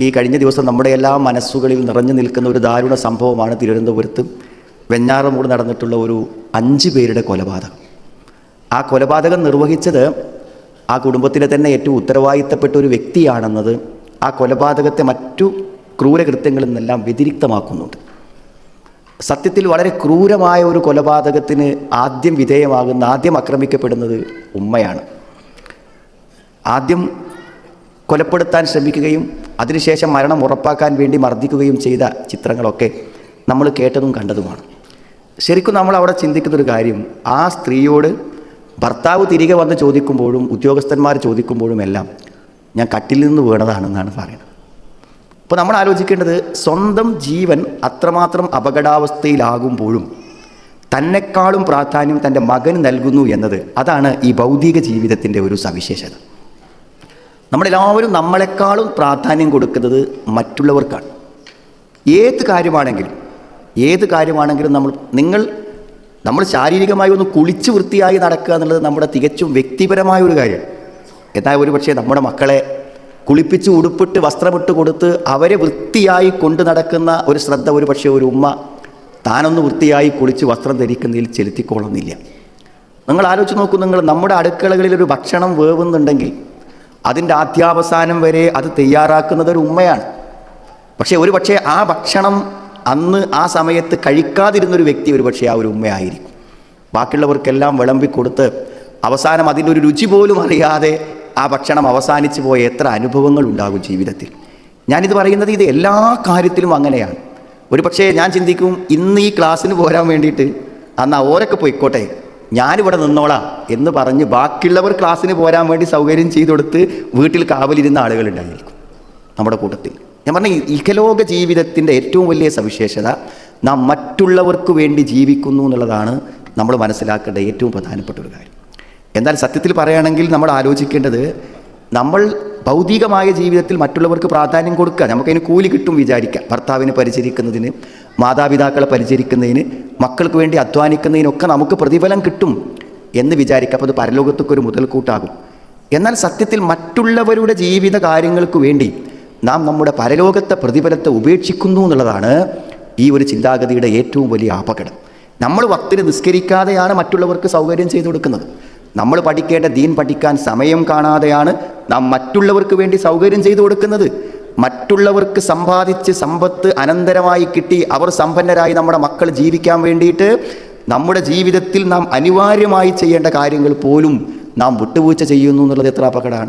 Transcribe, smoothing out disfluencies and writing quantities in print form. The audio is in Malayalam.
ഈ കഴിഞ്ഞ ദിവസം നമ്മുടെ എല്ലാ മനസ്സുകളിൽ നിറഞ്ഞു നിൽക്കുന്ന ഒരു ദാരുണ സംഭവമാണ് തിരുവനന്തപുരത്ത് വെഞ്ഞാറമൂട് നടന്നിട്ടുള്ള ഒരു 5 പേരുടെ കൊലപാതകം. ആ കൊലപാതകം നിർവഹിച്ചത് ആ കുടുംബത്തിലെ തന്നെ ഏറ്റവും ഉത്തരവാദിത്തപ്പെട്ട ഒരു വ്യക്തിയാണെന്നത് ആ കൊലപാതകത്തെ മറ്റു ക്രൂരകൃത്യങ്ങളിൽ നിന്നെല്ലാം വ്യതിരിക്തമാക്കുന്നുണ്ട്. സത്യത്തിൽ വളരെ ക്രൂരമായ ഒരു കൊലപാതകത്തിന് ആദ്യം ആക്രമിക്കപ്പെടുന്നത് ഉമ്മയാണ്. ആദ്യം കൊലപ്പെടുത്താൻ ശ്രമിക്കുകയും അതിനുശേഷം മരണം ഉറപ്പാക്കാൻ വേണ്ടി മർദ്ദിക്കുകയും ചെയ്ത ചിത്രങ്ങളൊക്കെ നമ്മൾ കേട്ടതും കണ്ടതുമാണ്. ശരിക്കും നമ്മൾ അവിടെ ചിന്തിക്കുന്നൊരു കാര്യം, ആ സ്ത്രീയോട് ഭർത്താവ് തിരികെ വന്ന് ചോദിക്കുമ്പോഴും ഉദ്യോഗസ്ഥന്മാർ ചോദിക്കുമ്പോഴും എല്ലാം ഞാൻ കട്ടിൽ നിന്ന് വീണതാണെന്നാണ് പറയുന്നത്. അപ്പോൾ നമ്മൾ ആലോചിക്കേണ്ടത്, സ്വന്തം ജീവൻ അത്രമാത്രം അപകടാവസ്ഥയിലാകുമ്പോഴും തന്നെക്കാളും പ്രാധാന്യം തൻ്റെ മകന് നൽകുന്നു എന്നത്, അതാണ് ഈ ഭൗതിക ജീവിതത്തിൻ്റെ ഒരു സവിശേഷത. നമ്മളെല്ലാവരും നമ്മളെക്കാളും പ്രാധാന്യം കൊടുക്കുന്നത് മറ്റുള്ളവർക്കാണ്. ഏത് കാര്യമാണെങ്കിലും നമ്മൾ ശാരീരികമായി ഒന്ന് കുളിച്ച് വൃത്തിയായി നടക്കുക എന്നുള്ളത് നമ്മുടെ തികച്ചും വ്യക്തിപരമായ ഒരു കാര്യം. എന്നാൽ ഒരു പക്ഷേ നമ്മുടെ മക്കളെ കുളിപ്പിച്ച് ഉടുപ്പിട്ട് വസ്ത്രമിട്ട് കൊടുത്ത് അവരെ വൃത്തിയായി കൊണ്ടു നടക്കുന്ന ഒരു ശ്രദ്ധ ഒരു പക്ഷേ ഒരു ഉമ്മ താനൊന്ന് വൃത്തിയായി കുളിച്ച് വസ്ത്രം ധരിക്കുന്നതിൽ ചെലുത്തിക്കൊള്ളുന്നില്ല. നിങ്ങൾ ആലോചിച്ച് നോക്കൂ, നമ്മുടെ അടുക്കളകളിൽ ഒരു ഭക്ഷണം വേവുന്നുണ്ടെങ്കിൽ അതിൻ്റെ ആദ്യാവസാനം വരെ അത് തയ്യാറാക്കുന്നത് ഒരു ഉമ്മയാണ്. പക്ഷേ ഒരു പക്ഷേ ആ ഭക്ഷണം അന്ന് ആ സമയത്ത് കഴിക്കാതിരുന്നൊരു വ്യക്തി ഒരു പക്ഷേ ആ ഒരു ഉമ്മയായിരിക്കും. ബാക്കിയുള്ളവർക്കെല്ലാം വിളമ്പിക്കൊടുത്ത് അവസാനം അതിൻ്റെ ഒരു രുചി പോലും അറിയാതെ ആ ഭക്ഷണം അവസാനിച്ചു പോയ എത്ര അനുഭവങ്ങൾ ഉണ്ടാകും ജീവിതത്തിൽ. ഞാനിത് പറയുന്നത് ഇത് എല്ലാ കാര്യത്തിലും അങ്ങനെയാണ്. ഒരു പക്ഷേ ഞാൻ ചിന്തിക്കും, ഇന്ന് ഈ ക്ലാസ്സിന് പോരാൻ വേണ്ടിയിട്ട് അന്ന് ഓരൊക്കെ പോയിക്കോട്ടെ, ഞാനിവിടെ നിന്നോളാം എന്ന് പറഞ്ഞ് ബാക്കിയുള്ളവർ ക്ലാസ്സിന് പോരാൻ വേണ്ടി സൗകര്യം ചെയ്തു കൊടുത്ത് വീട്ടിൽ കാവലിരുന്ന ആളുകളുണ്ടായിരിക്കും നമ്മുടെ കൂട്ടത്തിൽ. ഞാൻ പറഞ്ഞ ഇഹലോക ജീവിതത്തിൻ്റെ ഏറ്റവും വലിയ സവിശേഷത നാം മറ്റുള്ളവർക്ക് വേണ്ടി ജീവിക്കുന്നു എന്നുള്ളതാണ് നമ്മൾ മനസ്സിലാക്കേണ്ട ഏറ്റവും പ്രധാനപ്പെട്ട ഒരു കാര്യം. എന്നാൽ സത്യത്തിൽ പറയുകയാണെങ്കിൽ നമ്മൾ ആലോചിക്കേണ്ടത്, നമ്മൾ ഭൗതികമായ ജീവിതത്തിൽ മറ്റുള്ളവർക്ക് പ്രാധാന്യം കൊടുക്കുക, നമുക്കതിന് കൂലി കിട്ടും വിചാരിക്കാം. ഭർത്താവിനെ പരിചരിക്കുന്നതിന്, മാതാപിതാക്കളെ പരിചരിക്കുന്നതിന്, മക്കൾക്ക് വേണ്ടി അധ്വാനിക്കുന്നതിനൊക്കെ നമുക്ക് പ്രതിഫലം കിട്ടും എന്ന് വിചാരിക്കാം. അപ്പോൾ അത് പരലോകത്തൊക്കെ ഒരു മുതൽക്കൂട്ടാകും. എന്നാൽ സത്യത്തിൽ മറ്റുള്ളവരുടെ ജീവിത കാര്യങ്ങൾക്ക് വേണ്ടി നാം നമ്മുടെ പരലോകത്തെ പ്രതിഫലത്തെ ഉപേക്ഷിക്കുന്നു എന്നുള്ളതാണ് ഈ ഒരു ചിന്താഗതിയുടെ ഏറ്റവും വലിയ അപകടം. നമ്മൾ വക്തിന് നിസ്കരിക്കാതെയാണ് മറ്റുള്ളവർക്ക് സൗകര്യം ചെയ്തു കൊടുക്കുന്നത്. നമ്മൾ പഠിക്കേണ്ട ദീൻ പഠിക്കാൻ സമയം കാണാതെയാണ് നാം മറ്റുള്ളവർക്ക് വേണ്ടി സൗകര്യം ചെയ്തു കൊടുക്കുന്നത്. മറ്റുള്ളവർക്ക് സമ്പാദിച്ച് സമ്പത്ത് അനന്തരമായി കിട്ടി അവർ സമ്പന്നരായി നമ്മുടെ മക്കൾ ജീവിക്കാൻ വേണ്ടിയിട്ട് നമ്മുടെ ജീവിതത്തിൽ നാം അനിവാര്യമായി ചെയ്യേണ്ട കാര്യങ്ങൾ പോലും നാം വിട്ടുവീഴ്ച ചെയ്യുന്നു എന്നുള്ളത് എത്ര അപകടമാണ്.